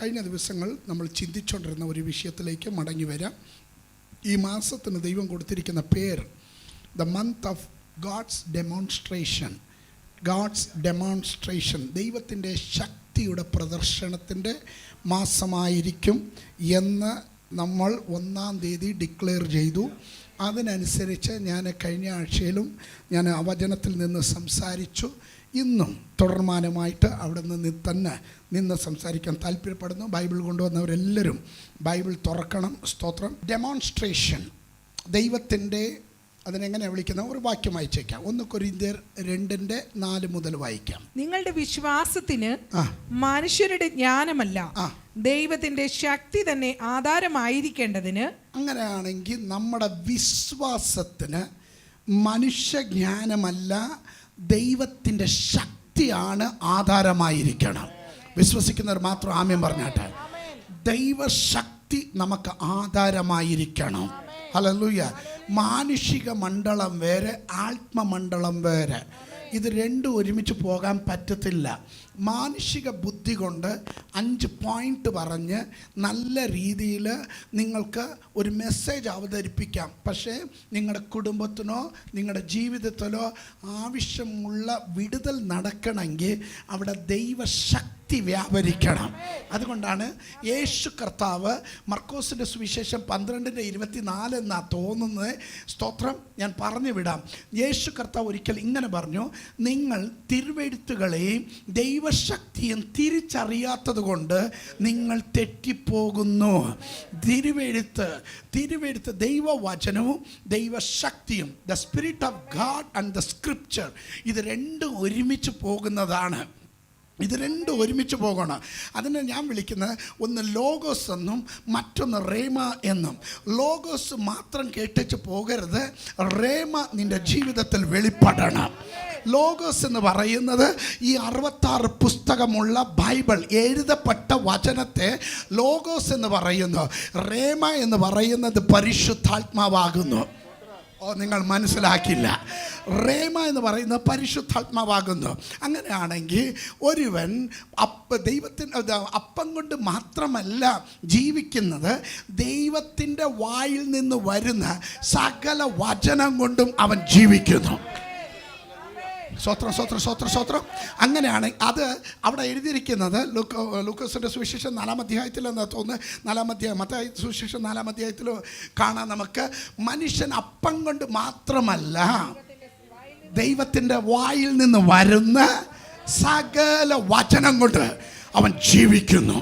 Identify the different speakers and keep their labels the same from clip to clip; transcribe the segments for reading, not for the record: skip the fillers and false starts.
Speaker 1: കഴിഞ്ഞ ദിവസങ്ങൾ നമ്മൾ ചിന്തിച്ചുകൊണ്ടിരുന്ന ഒരു വിഷയത്തിലേക്ക് മടങ്ങി വരാം. ഈ മാസത്തിന് ദൈവം കൊടുത്തിരിക്കുന്ന പേര് the month of God's demonstration. God's demonstration, ദൈവത്തിൻ്റെ ശക്തിയുടെ പ്രദർശനത്തിൻ്റെ മാസമായിരിക്കും എന്ന് നമ്മൾ 1-ാം തീയതി ഡിക്ലെയർ ചെയ്തു. അതിനനുസരിച്ച് ഞാൻ കഴിഞ്ഞ ആഴ്ചയിലും ഞാൻ വചനത്തിൽ നിന്ന് സംസാരിച്ചു. ഇന്നും തുടർമാനമായിട്ട് അവിടെ നിന്ന് സംസാരിക്കാൻ താല്പര്യപ്പെടുന്നു. ബൈബിൾ കൊണ്ടുവന്നവരെല്ലാവരും ബൈബിൾ തുറക്കണം. സ്തോത്രം. ഡെമോൺസ്ട്രേഷൻ, ദൈവത്തിൻ്റെ, അതിനെങ്ങനെയാണ് വിളിക്കുന്നത്? ഒരു വാക്യം വായിച്ചേക്കാം. 1 കൊരിന്ത്യർ 2:4 മുതൽ വായിക്കാം.
Speaker 2: നിങ്ങളുടെ വിശ്വാസത്തിന് മനുഷ്യരുടെ ജ്ഞാനമല്ല, ദൈവത്തിന്റെ ശക്തി തന്നെ ആധാരമായിരിക്കേണ്ടതിന്.
Speaker 1: അങ്ങനെയാണെങ്കിൽ നമ്മുടെ വിശ്വാസത്തിന് മനുഷ്യജ്ഞാനമല്ല, ദൈവത്തിൻ്റെ ശക്തിയാണ് ആധാരമായിരിക്കണം. വിശ്വസിക്കുന്നവർ മാത്രം ആമേൻ പറഞ്ഞാട്ടെ. ദൈവശക്തി നമുക്ക് ആധാരമായിരിക്കണം. ഹല്ലേലൂയ. മാനുഷിക മണ്ഡലം വേറെ, ആത്മമണ്ഡലം വേറെ. ഇത് രണ്ടും ഒരുമിച്ച് പോകാൻ പറ്റത്തില്ല. മാനുഷിക ബുദ്ധി കൊണ്ട് 5 പോയിന്റ് പറഞ്ഞ് നല്ല രീതിയിൽ നിങ്ങൾക്ക് ഒരു മെസ്സേജ് അവതരിപ്പിക്കാം. പക്ഷേ നിങ്ങളുടെ കുടുംബത്തിനോ നിങ്ങളുടെ ജീവിതത്തിലോ ആവശ്യമുള്ള വിടുതൽ നടക്കണമെങ്കിൽ അവിടെ ദൈവശക്തി വ്യാപരിക്കണം. അതുകൊണ്ടാണ് യേശു കർത്താവ് മർക്കോസിൻ്റെ സുവിശേഷം 12:24 എന്നാ തോന്നുന്നത്. സ്തോത്രം. ഞാൻ പറഞ്ഞു വിടാം. യേശു കർത്താവ് ഒരിക്കൽ ഇങ്ങനെ പറഞ്ഞു, നിങ്ങൾ തിരുവെഴുത്തുകളെയും ദൈവശക്തിയും തിരിച്ചറിയാത്തത് കൊണ്ട് നിങ്ങൾ തെറ്റിപ്പോകുന്നു. തിരുവെഴുത്ത് ദൈവവചനവും ദൈവശക്തിയും, the spirit of God and the scripture, ഇത് രണ്ടും ഒരുമിച്ച് പോകുന്നതാണ്. ഇത് രണ്ടും ഒരുമിച്ച് പോകണം. അതിനെ ഞാൻ വിളിക്കുന്നത് ഒന്ന് ലോഗോസ് എന്നും മറ്റൊന്ന് റേമ എന്നും. ലോഗോസ് മാത്രം കേട്ടിച്ച് പോകരുത്, റേമ നിൻ്റെ ജീവിതത്തിൽ വെളിപ്പെടണം. ലോഗോസ് എന്ന് പറയുന്നത് ഈ 66 പുസ്തകമുള്ള ബൈബിൾ എഴുതപ്പെട്ട വചനത്തെ ലോഗോസ് എന്ന് പറയുന്നു. റേമ എന്ന് പറയുന്നത് പരിശുദ്ധാത്മാവാകുന്നു. നിങ്ങൾ മനസ്സിലാക്കില്ല. റേമ എന്ന് പറയുന്നത് പരിശുദ്ധാത്മാവാകുന്നു. അങ്ങനെയാണെങ്കിൽ ഒരുവൻ അപ്പം കൊണ്ട് മാത്രമല്ല ജീവിക്കുന്നത്, ദൈവത്തിൻ്റെ വായിൽ നിന്ന് വരുന്ന സകല വചനം കൊണ്ടും അവൻ ജീവിക്കുന്നു. സ്വത്രം. അങ്ങനെയാണ് അത് അവിടെ എഴുതിയിരിക്കുന്നത്. ലൂക്കോസിൻ്റെ സുവിശേഷം 4-ാം അധ്യായത്തിൽ എന്ന് തോന്നുന്നു, 4-ാം അധ്യായം, മത്തായി സുവിശേഷം 4-ാം അധ്യായത്തിൽ കാണാം നമുക്ക്. മനുഷ്യൻ അപ്പം കൊണ്ട് മാത്രമല്ല ദൈവത്തിൻ്റെ വായിൽ നിന്ന് വരുന്ന സകല വചനം കൊണ്ട് അവൻ ജീവിക്കുന്നു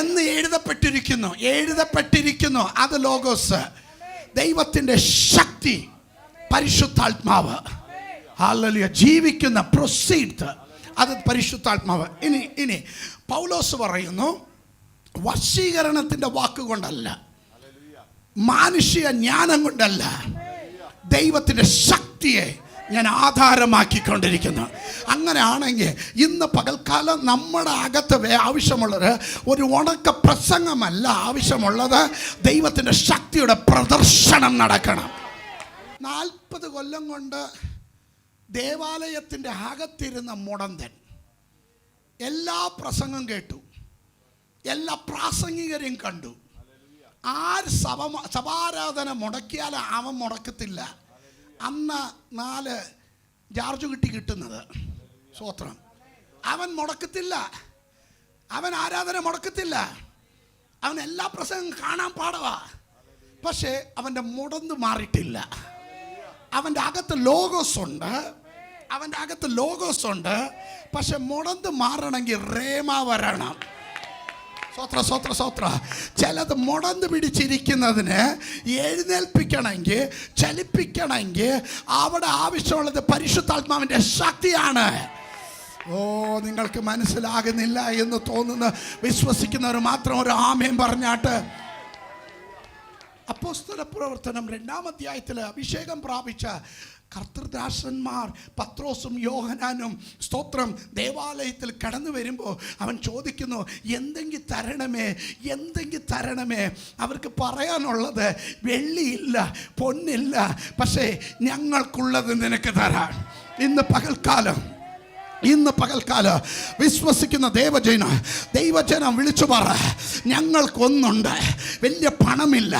Speaker 1: എന്ന് എഴുതപ്പെട്ടിരിക്കുന്നു. അത് ലോഗോസ്. ദൈവത്തിൻ്റെ ശക്തി, പരിശുദ്ധാത്മാവ്. ഹല്ലേലൂയ. ജീവിക്കുന്ന പ്രൊസീഡ്, അത് പരിശുദ്ധാത്മാവ്. ഇനി പൗലോസ് പറയുന്നു, വശീകരണത്തിൻ്റെ വാക്കുകൊണ്ടല്ല, മാനുഷിക ജ്ഞാനം കൊണ്ടല്ല, ദൈവത്തിൻ്റെ ശക്തിയെ ഞാൻ ആധാരമാക്കിക്കൊണ്ടിരിക്കുന്നു. അങ്ങനെയാണെങ്കിൽ ഇന്ന് പകൽക്കാലം നമ്മുടെ അകത്ത് ആവശ്യമുള്ളത് ഒരു ഉണക്ക പ്രസംഗമല്ല. ആവശ്യമുള്ളത് ദൈവത്തിൻ്റെ ശക്തിയുടെ പ്രദർശനം നടക്കണം. 40 കൊല്ലം കൊണ്ട് ദേവാലയത്തിൻ്റെ അകത്തിരുന്ന മുടന്തൻ എല്ലാ പ്രസംഗം കേട്ടു, എല്ലാ പ്രാസംഗികരെയും കണ്ടു. ആര് സഭാരാധന മുടക്കിയാൽ അവൻ മുടക്കത്തില്ല. അന്ന് 4 ചാർജ് കിട്ടുന്നത്. സ്വത്രം. അവൻ മുടക്കത്തില്ല, അവൻ ആരാധന മുടക്കത്തില്ല, അവൻ എല്ലാ പ്രസംഗം കാണാൻ പാടുവാ. പക്ഷേ അവൻ്റെ മുടന്ത് മാറിയിട്ടില്ല. അവൻ്റെ അകത്ത് ലോഗോസ് ഉണ്ട്. പക്ഷെ മുടന്ത് മാറണമെങ്കിൽ റേമ വരണം. സ്വത്ര. ചിലത് മുടന്ത് പിടിച്ചിരിക്കുന്നതിന് എഴുന്നേൽപ്പിക്കണമെങ്കിൽ, ചലിപ്പിക്കണമെങ്കിൽ അവിടെ ആവശ്യമുള്ളത് പരിശുദ്ധാത്മാവിൻ്റെ ശക്തിയാണ്. നിങ്ങൾക്ക് മനസ്സിലാകുന്നില്ല എന്ന് തോന്നുന്ന വിശ്വസിക്കുന്നവർ മാത്രം ഒരു ആമേൻ പറഞ്ഞാട്ട്. അപ്പോസ്തല പ്രവർത്തനം 2-ാം അധ്യായത്തിൽ അഭിഷേകം പ്രാപിച്ച കർത്തൃദാസന്മാർ പത്രോസും യോഹനാനും, സ്തോത്രം, ദേവാലയത്തിൽ കടന്നു വരുമ്പോൾ അവൻ ചോദിക്കുന്നു, എന്തെങ്കിലും തരണമേ. അവർക്ക് പറയാനുള്ളത് വെള്ളിയില്ല, പൊന്നില്ല, പക്ഷേ ഞങ്ങൾക്കുള്ളത് നിനക്ക് തരാം. ഇന്ന് പകൽക്കാലം ഇന്ന് പകൽക്കാലം വിശ്വസിക്കുന്ന ദൈവജനം വിളിച്ചു പറ, ഞങ്ങൾക്കൊന്നുണ്ട്. വലിയ പണമില്ല,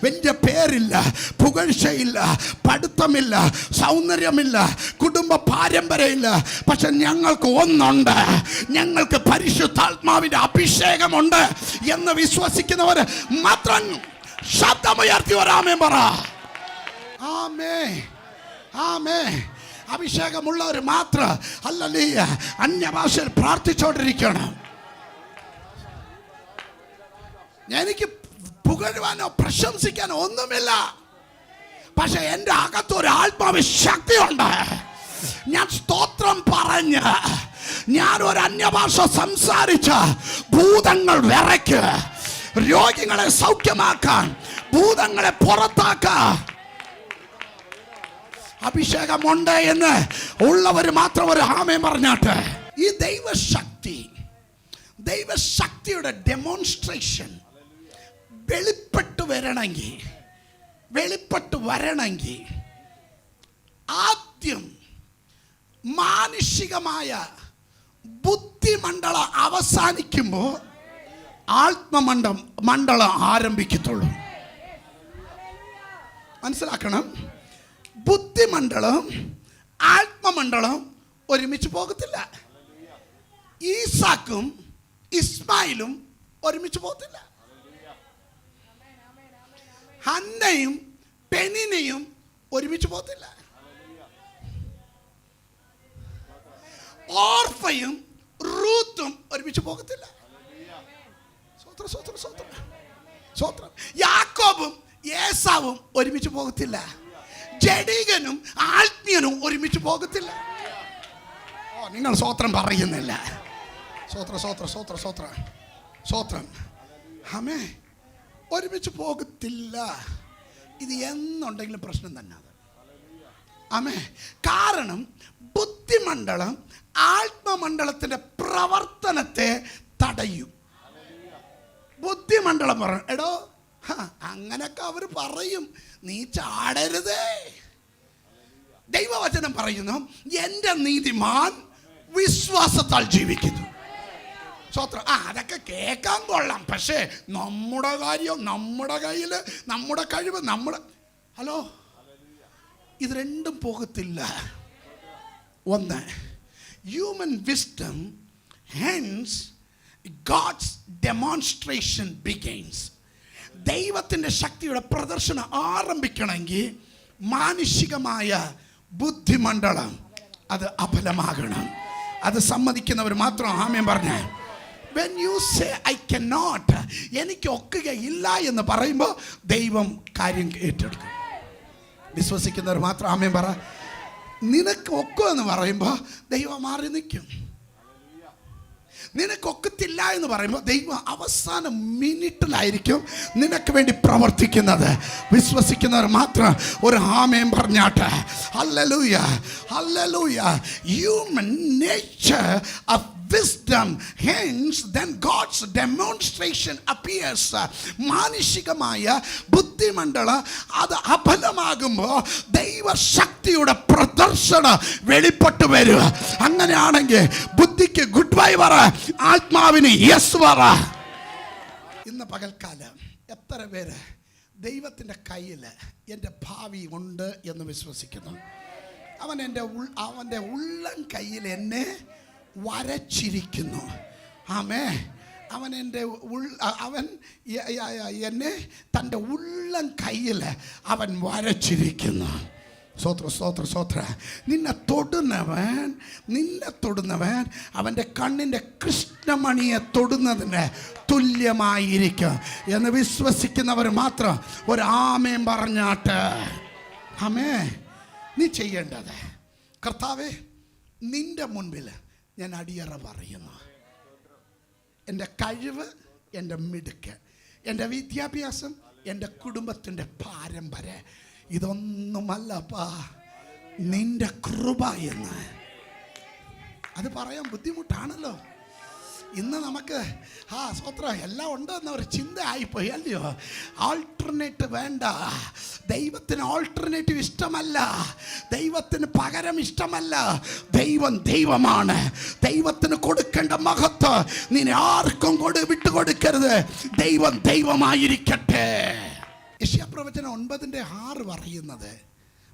Speaker 1: വലിയ പേരില്ല, പുകഴ്ചയില്ല, പഠിത്തമില്ല, സൗന്ദര്യമില്ല, കുടുംബ പാരമ്പര്യമില്ല, പക്ഷെ ഞങ്ങൾക്ക് ഒന്നുണ്ട്. ഞങ്ങൾക്ക് പരിശുദ്ധാത്മാവിന്റെ അഭിഷേകമുണ്ട് എന്ന് വിശ്വസിക്കുന്നവർ മാത്രം ശബ്ദമുയർത്തി ഒരാമേൻ പറ. ആമേ, ആമേ. അഭിഷേകമുള്ളവർ മാത്രം ഹല്ലേലൂയ അന്യഭാഷയിൽ പ്രാർത്ഥിച്ചുകൊണ്ടിരിക്കണം. എനിക്ക് പുകഴുവാനോ പ്രശംസിക്കാനോ ഒന്നുമില്ല, പക്ഷെ എൻ്റെ അകത്തൊരു ആത്മാവ് ശക്തിയുണ്ട്. ഞാൻ സ്തോത്രം പറഞ്ഞ്, ഞാൻ ഒരു അന്യഭാഷ സംസാരിച്ച് ഭൂതങ്ങൾ വിറയ്ക്ക്, രോഗികളെ സൗഖ്യമാക്കാൻ, ഭൂതങ്ങളെ പുറത്താക്കാൻ അഭിഷേകമുണ്ട് എന്ന് ഉള്ളവർ മാത്രം ഒരു ആമേൻ പറഞ്ഞാട്ടെ. ഈ ദൈവശക്തിയുടെ ഡെമോൺസ്ട്രേഷൻ വെളിപ്പെട്ടു വരണമെങ്കിൽ ആദ്യം മാനുഷികമായ ബുദ്ധിമണ്ഡലം അവസാനിക്കുമ്പോൾ ആത്മമണ്ഡലം ആരംഭിക്കത്തുള്ളൂ. മനസ്സിലാക്കണം, ബുദ്ധിമണ്ഡലം ആത്മമണ്ഡലം ഒരുമിച്ച് പോകത്തില്ല. ഈസാക്കും ഇസ്മായിലും ഒരുമിച്ച് പോകത്തില്ല. ഹന്നയും പെനിനയും ഒരുമിച്ച് പോകത്തില്ല. ഓർഫയും റൂത്തും ഒരുമിച്ച് പോകത്തില്ല. സ്വത്രം. യാക്കോബും ഏസാവും ഒരുമിച്ച് പോകത്തില്ല. ജഡികനും ആത്മീയനും ഒരുമിച്ച് പോകത്തില്ല. നിങ്ങൾ സ്വത്രം പറയുന്നില്ല. സ്വത്രം. ആമേ. ഒരുമിച്ച് പോകത്തില്ല. ഇത് എന്നുണ്ടെങ്കിലും പ്രശ്നം തന്നെ അത്. ആമേ. കാരണം ബുദ്ധിമണ്ഡലം ആത്മമണ്ഡലത്തിന്റെ പ്രവർത്തനത്തെ തടയും. ബുദ്ധിമണ്ഡലം പറയും, എടോ അങ്ങനൊക്കെ അവർ പറയും, നീ ചാടരുതേ. ദൈവവചനം പറയുന്നു, എൻ്റെ നീതിമാൻ വിശ്വാസത്താൽ ജീവിക്കുന്നു. സ്വത്രം. അതൊക്കെ കേൾക്കാൻ കൊള്ളാം, പക്ഷേ നമ്മുടെ കാര്യം, നമ്മുടെ കയ്യിൽ, നമ്മുടെ കഴിവ്, ഹലോ, ഇത് രണ്ടും പോകത്തില്ല. ഒന്ന്, human wisdom, hence God's demonstration begins. ദൈവത്തിൻ്റെ ശക്തിയുടെ പ്രദർശനം ആരംഭിക്കണമെങ്കിൽ മാനുഷികമായ ബുദ്ധിമണ്ഡലം അത് അഫലമാകണം. അത് സമ്മതിക്കുന്നവർ മാത്രം ആമേൻ പറഞ്ഞ. When you say I cannot, എനിക്ക് ഒക്കുകയില്ല എന്ന് പറയുമ്പോൾ ദൈവം കാര്യം ഏറ്റെടുക്കും. വിശ്വസിക്കുന്നവർ മാത്രം ആമേൻ പറ. നിനക്ക് ഒക്കുമെന്ന് പറയുമ്പോൾ ദൈവം മാറി നിൽക്കും. നിനക്കൊക്കത്തില്ല എന്ന് പറയുമ്പോൾ ദൈവം അവസാന മിനിറ്റിലായിരിക്കും നിനക്ക് വേണ്ടി പ്രവർത്തിക്കുന്നത്. വിശ്വസിക്കുന്നവർ മാത്രം ഒരു ആമേൻ പറഞ്ഞാട്ടെ. Hallelujah, hallelujah. Human nature of wisdom, hence then God's demonstration appears. മാനുഷികമായ ബുദ്ധിമണ്ഡലം അത് അഫലമാകുമ്പോൾ ദൈവശക്തിയുടെ പ്രദർശനം വെളിപ്പെട്ടു വരിക. അങ്ങനെയാണെങ്കിൽ ബുദ്ധിക്ക് ഗുഡ് ബൈ പറ, ആത്മാവിന് യെസ് പറ. ഇന്ന് പകൽക്കാലം എത്ര പേര് ദൈവത്തിൻ്റെ കയ്യിൽ എൻ്റെ ഭാവി ഉണ്ട് എന്ന് വിശ്വസിക്കുന്നു? അവൻ്റെ ഉള്ളം കയ്യിൽ എന്നെ വരച്ചിരിക്കുന്നു. ആമേ. അവൻ എന്നെ തൻ്റെ ഉള്ളം കയ്യിൽ അവൻ വരച്ചിരിക്കുന്നു. സ്വോത്ര. നിന്നെ തൊടുന്നവൻ അവൻ്റെ കണ്ണിൻ്റെ കൃഷ്ണമണിയെ തൊടുന്നതിന് തുല്യമായിരിക്കും എന്ന് വിശ്വസിക്കുന്നവർ മാത്രം ഒരു ആമേൻ പറഞ്ഞാട്ട്. ആമേ. നീ ചെയ്യേണ്ടത്, കർത്താവേ നിൻ്റെ മുൻപിൽ ഞാൻ അടിയറ പറയുന്നു. എൻ്റെ കഴിവ്, എൻ്റെ മിടുക്ക്, എൻ്റെ വിദ്യാഭ്യാസം, എൻ്റെ കുടുംബത്തിൻ്റെ പാരമ്പര്യം ഇതൊന്നുമല്ലപ്പാ, നിൻ്റെ കൃപ എന്ന്. അത് പറയാൻ ബുദ്ധിമുട്ടാണല്ലോ. ഇന്ന് നമുക്ക് സ്വത്രം എല്ലാം ഉണ്ടെന്ന ഒരു ചിന്ത ആയിപ്പോയി, അല്ലയോ? ആൾട്ടർനേറ്റ് വേണ്ട. ദൈവത്തിന് ഓൾട്ടർനേറ്റീവ് ഇഷ്ടമല്ല, ദൈവത്തിന് പകരം ഇഷ്ടമല്ല. ദൈവം ദൈവമാണ്. ദൈവത്തിന് കൊടുക്കേണ്ട മഹത്വം നീ ആർക്കും വിട്ടുകൊടുക്കരുത്. ദൈവം ദൈവമായിരിക്കട്ടെ. യെശയ്യാപ്രവചനം 9:6 പറയുന്നത്,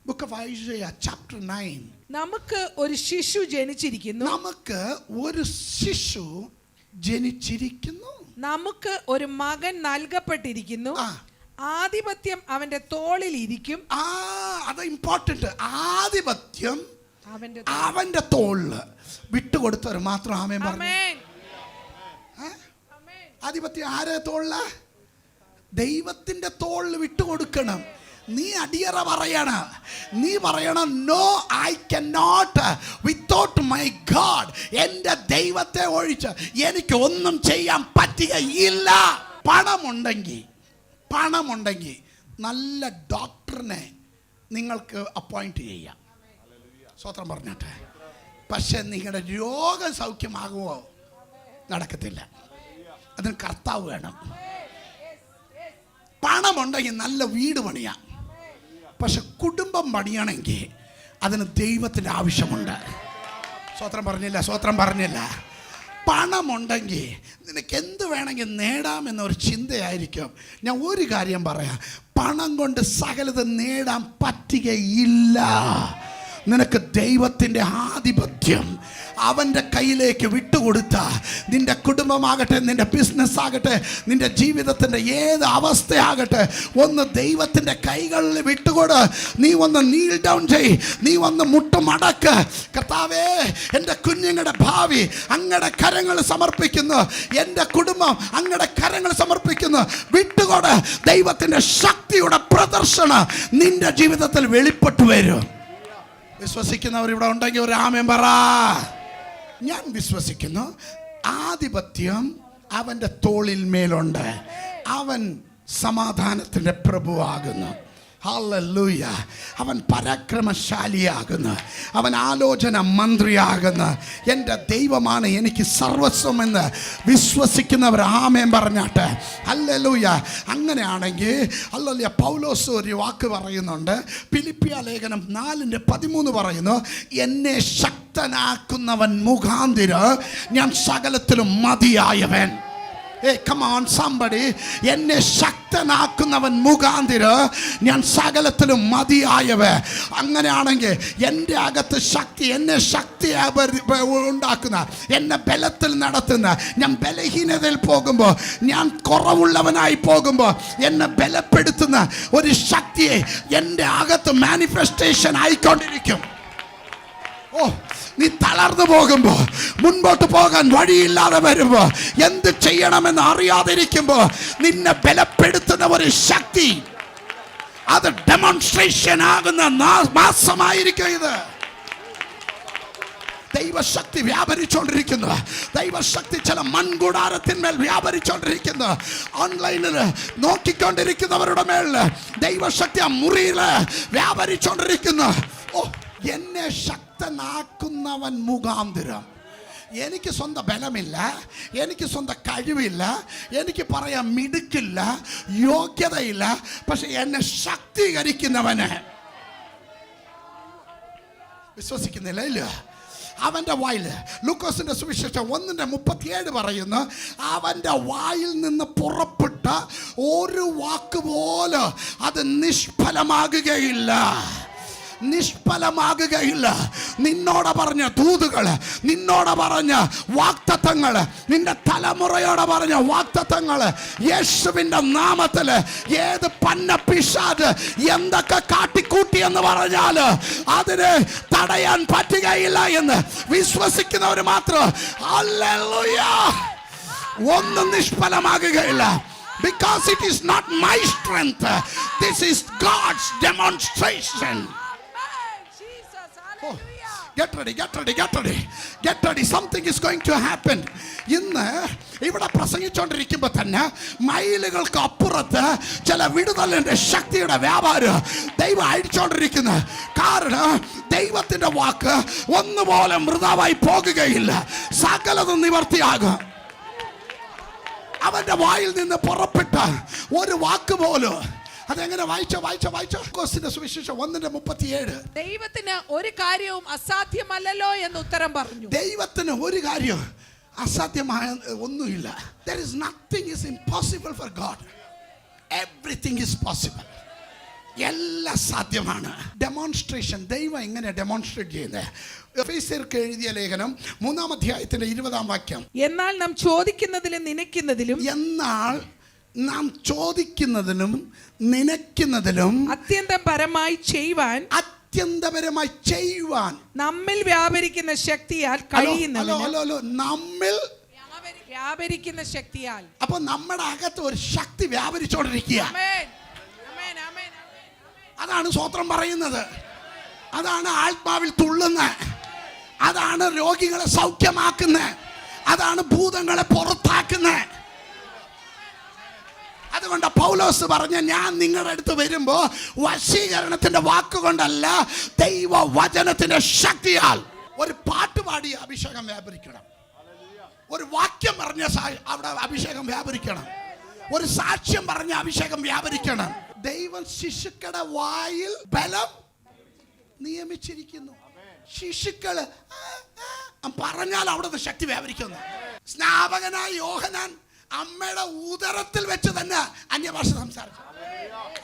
Speaker 1: ബുക്ക് ഓഫ് ഐസയ്യ ചാപ്റ്റർ 9,
Speaker 2: നമുക്ക് ഒരു ശിശു ജനിച്ചിരിക്കുന്നു,
Speaker 1: നമുക്ക് ഒരു ശിശു ജനിച്ചിരിക്കുന്നു,
Speaker 2: നമുക്ക് ഒരു മകൻ നൽകപ്പെട്ടിരിക്കുന്നു, ആധിപത്യം അവന്റെ തോളിൽ ഇരിക്കും.
Speaker 1: അത് ഇമ്പോർട്ടന്റ്. ആധിപത്യം അവന്റെ തോളില്. വിട്ടുകൊടുത്തവർ മാത്രം ആമേൻ പറഞ്ഞു. ആധിപത്യം ആരെ തോളില്? ദൈവത്തിന്റെ തോളിൽ വിട്ടുകൊടുക്കണം. നീ അടിയറ പറയണം. നീ പറയണം, no, I cannot without my God. എൻ്റെ ദൈവത്തെ ഒഴിച്ച് എനിക്ക് ഒന്നും ചെയ്യാൻ പറ്റുകയില്ല. പണമുണ്ടെങ്കിൽ നല്ല ഡോക്ടറിനെ നിങ്ങൾക്ക് അപ്പോയിന്റ് ചെയ്യാം. സ്വത്രം പറഞ്ഞിട്ട്. പക്ഷെ നിങ്ങളുടെ രോഗം സൗഖ്യമാകുമോ? നടക്കത്തില്ല. അതിന് കർത്താവ് വേണം. പണമുണ്ടെങ്കിൽ നല്ല വീട് പണിയാം. പക്ഷെ കുടുംബം പണിയണമെങ്കിൽ അതിന് ദൈവത്തിൻ്റെ ആവശ്യമുണ്ട്. സ്വത്രം പറഞ്ഞില്ല. പണമുണ്ടെങ്കിൽ നിനക്ക് എന്ത് വേണമെങ്കിൽ നേടാമെന്നൊരു ചിന്തയായിരിക്കും. ഞാൻ ഒരു കാര്യം പറയാം, പണം കൊണ്ട് സകലതും നേടാൻ പറ്റുകയില്ല. നിനക്ക് ദൈവത്തിൻ്റെ ആധിപത്യം അവൻ്റെ കയ്യിലേക്ക് വിട്ടുകൊടുത്ത നിന്റെ കുടുംബമാകട്ടെ, നിന്റെ ബിസിനസ് ആകട്ടെ, നിന്റെ ജീവിതത്തിൻ്റെ ഏത് അവസ്ഥയാകട്ടെ, ഒന്ന് ദൈവത്തിൻ്റെ കൈകളിൽ വിട്ടുകൊട്. നീ ഒന്ന് നീൽ ഡൗൺ ചെയ്, നീ ഒന്ന് മുട്ടുമടക്ക്. കർത്താവേ, എൻ്റെ കുഞ്ഞുങ്ങളുടെ ഭാവി അങ്ങയുടെ കരങ്ങൾ സമർപ്പിക്കുന്നു, എൻ്റെ കുടുംബം അങ്ങയുടെ കരങ്ങൾ സമർപ്പിക്കുന്നു. വിട്ടുകൊട്. ദൈവത്തിൻ്റെ ശക്തിയുടെ പ്രദർശനം നിന്റെ ജീവിതത്തിൽ വെളിപ്പെട്ടു വരും. വിശ്വസിക്കുന്നവർ ഇവിടെ ഉണ്ടെങ്കിൽ ഒരു ആമേൻ പറ. ഞാൻ വിശ്വസിക്കുന്നു, ആധിപത്യം അവൻ്റെ തോളിൽ മേലുണ്ട്. അവൻ സമാധാനത്തിൻ്റെ പ്രഭുവാകുന്നു. ഹല്ലേലൂയ. അവൻ പരാക്രമശാലിയാകുന്നു. അവൻ ആലോചന മന്ത്രിയാകുന്നു. എൻ്റെ ദൈവമാണ് എനിക്ക് സർവസ്വമെന്ന് വിശ്വസിക്കുന്നവർ ആമേൻ പറഞ്ഞാട്ടെ. ഹല്ലേലൂയ. അങ്ങനെയാണെങ്കിൽ ഹല്ലേലൂയ. പൗലോസ് ഒരു വാക്ക് പറയുന്നുണ്ട്. ഫിലിപ്പിയ ലേഖനം 4:13 പറയുന്നു, എന്നെ ശക്തനാക്കുന്നവൻ മുഖാന്തിരം ഞാൻ സകലത്തിലും മതിയായവൻ. Come on somebody. എന്നെ ശക്തനാക്കുന്നവൻ മുഖാന്തിരം ഞാൻ സകലത്തിലും മതിയായവൻ. അങ്ങനെയാണെങ്കിൽ എൻ്റെ അകത്ത് ശക്തി, എന്നെ ശക്തി ഉണ്ടാക്കുന്ന, എന്നെ ബലത്തിൽ നടത്തുന്ന, ഞാൻ ബലഹീനതയിൽ പോകുമ്പോൾ, ഞാൻ കുറവുള്ളവനായി പോകുമ്പോൾ എന്നെ ബലപ്പെടുത്തുന്ന ഒരു ശക്തിയെ എൻ്റെ അകത്ത് മാനിഫെസ്റ്റേഷൻ ആയിക്കൊണ്ടിരിക്കും. നീ തളർന്നു പോകുമ്പോ, മുൻപോട്ട് പോകാൻ വഴിയില്ലാതെ വരുമ്പോ, എന്ത് ചെയ്യണമെന്ന് അറിയാതിരിക്കുമ്പോ നിന്നെ ബലപ്പെടുത്തുന്ന ഒരു ശക്തി, അത് ഡെമോൺസ്ട്രേഷൻ ആകുന്ന മാസമായിരിക്കും ഇത്. ദൈവശക്തി വ്യാപരിച്ചുകൊണ്ടിരിക്കുന്നു. ദൈവശക്തി ചില മൺകൂടാരത്തിന്മേൽ വ്യാപരിച്ചുകൊണ്ടിരിക്കുന്നു. ഓൺലൈനിൽ നോക്കിക്കൊണ്ടിരിക്കുന്നവരുടെ മേൽ ദൈവശക്തി ആ മുറിയിൽ വ്യാപരിച്ചുകൊണ്ടിരിക്കുന്നു. എന്നെ ശക്തനാക്കുന്നവൻ മുഖാന്തിരം. എനിക്ക് സ്വന്തം ബലമില്ല, എനിക്ക് സ്വന്തം കഴിവില്ല, എനിക്ക് പറയാൻ മിടുക്കില്ല, യോഗ്യതയില്ല. പക്ഷെ എന്നെ ശക്തീകരിക്കുന്നവന് വിശ്വസിക്കുന്നില്ല. ഇല്ല, അവൻ്റെ വായിൽ, ലൂക്കോസിന്റെ സുവിശേഷം 1:37 പറയുന്നു, അവൻ്റെ വായിൽ നിന്ന് പുറപ്പെട്ട ഒരു വാക്ക് പോലും അത് നിഷ്ഫലമാകുകയില്ല. നിന്നോട് പറഞ്ഞ ദൂതുകൾ, നിന്നോട് പറഞ്ഞ വാഗ്ദത്തങ്ങൾ, നിന്റെ തലമുറയോട് പറഞ്ഞ വാഗ്ദത്തങ്ങൾ, യേശുവിൻ്റെ നാമത്തിൽ ഏത് പന്ന പിശാച് എന്തൊക്കെ കാട്ടിക്കൂട്ടി എന്ന് പറഞ്ഞാൽ അതിന് തടയാൻ പറ്റുകയില്ല എന്ന് വിശ്വസിക്കുന്നവർ മാത്രം ഹല്ലേലൂയ. ഒന്നും നിഷ്ഫലമാകുകയില്ല. Because it is not my strength, this is God's demonstration. Get ready. Something is going to happen. ഇന്ന് ഇവിടെ പ്രസംഗിച്ചുകൊണ്ടിരിക്കുമ്പോൾ തന്നെ മൈലുകൾക്ക് അപ്പുറത്ത് ചില വിടുതലിന്റെ ശക്തിയുടെ വ്യാപാരം ദൈവം അഴിച്ചുകൊണ്ടിരിക്കുന്നു. കാരണം ദൈവത്തിന്റെ വാക്ക് ഒന്നുപോലെ വൃഥാവായി പോകുകയില്ല. സകലതും നിവർത്തിയാകും. അവന്റെ വായിൽ നിന്ന് പുറപ്പെട്ട ഒരു വാക്ക് പോലും അതെങ്ങനെ വായിച്ചോ കോസിന്റെ സുവിശേഷം 1:37.
Speaker 2: ദൈവത്തിന് ഒരു കാര്യവും അസാധ്യമല്ലല്ലോ എന്ന് ഉത്തരം പറഞ്ഞു.
Speaker 1: ദൈവത്തിന് ഒരു കാര്യം അസാധ്യമായ ഒന്നുമില്ല. There is nothing is impossible for God. Everything is possible. എല്ലാം സാധ്യമാണ്. ഡെമോൺസ്ട്രേഷൻ ദൈവം എങ്ങനെ ഡെമോൺസ്ട്രേറ്റ് ചെയ്യുന്നത്? എഫേസ്യർക്ക് എഴുതിയ ലേഖനം 3-ാം അധ്യായത്തിന്റെ 20-ാം വാക്യം.
Speaker 2: എന്നാൽ നാം ചോദിക്കുന്നതിലും നനയ്ക്കുന്നതിലും അത്യന്തപരമായി ചെയ്യുവാൻ നമ്മിൽ വ്യാപരിക്കുന്ന ശക്തിയാൽ
Speaker 1: നമ്മിൽ
Speaker 2: വ്യാപരിക്കുന്ന ശക്തിയാൽ.
Speaker 1: അപ്പൊ നമ്മുടെ അകത്ത് ഒരു ശക്തി വ്യാപരിച്ചോണ്ടിരിക്കുക. അതാണ് സ്തോത്രം പറയുന്നത്. അതാണ് ആത്മാവിൽ തുള്ളുന്നത്. അതാണ് രോഗികളെ സൗഖ്യമാക്കുന്നത്. അതാണ് ഭൂതങ്ങളെ പുറത്താക്കുന്നത്. അതുകൊണ്ട് പൗലോസ് പറഞ്ഞ, ഞാൻ നിങ്ങളുടെ അടുത്ത് വരുമ്പോ വശീകരണത്തിന്റെ വാക്കുകൊണ്ടല്ല, ദൈവ വചനത്തിന്റെ ശക്തിയാൽ. ഒരു പാട്ട് പാടി അഭിഷേകം വ്യാപരിക്കണം. ഒരു വാക്യം പറഞ്ഞ അവിടെ അഭിഷേകം വ്യാപരിക്കണം. ഒരു സാക്ഷ്യം പറഞ്ഞ അഭിഷേകം വ്യാപരിക്കണം. ദൈവം ശിശുക്കളുടെ വായിൽ ബലം നിയമിച്ചിരിക്കുന്നു. ശിശുക്കള് പറഞ്ഞാൽ അവിടുത്തെ ശക്തി വ്യാപരിക്കുന്നു. സ്നാപകനായ യോഹന്നാൻ അമ്മയുടെ ഉദരത്തിൽ വെച്ച് തന്നെ അന്യഭാഷ സംസാരിച്ചു.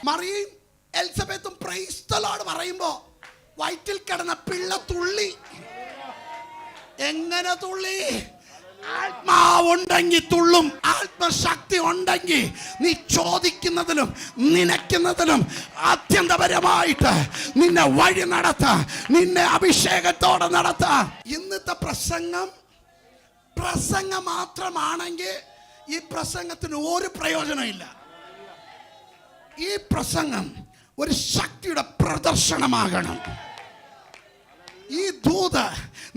Speaker 1: മറിയയും എലിസബത്തും പ്രൈസ് ദി ലോർഡ് പറയുമ്പോ വയറ്റിൽ കിടന്ന പിള്ള തുള്ളി. എങ്ങനെ തുള്ളി? ആത്മാവുണ്ടെങ്കിൽ തുള്ളും. ആത്മശക്തി ഉണ്ടെങ്കിൽ നീ ചോദിക്കുന്നതിലും നനയ്ക്കുന്നതിലും അത്യന്തപരമായിട്ട് നിന്നെ വഴി നടത്താം, നിന്നെ അഭിഷേകത്തോടെ നടത്താം. ഇന്നത്തെ പ്രസംഗം മാത്രമാണെങ്കിൽ ഈ പ്രസംഗത്തിന് ഒരു പ്രയോജനമില്ല. ഈ പ്രസംഗം ഒരു ശക്തിയുടെ പ്രദർശനമാകണം. ഈ ദൂത്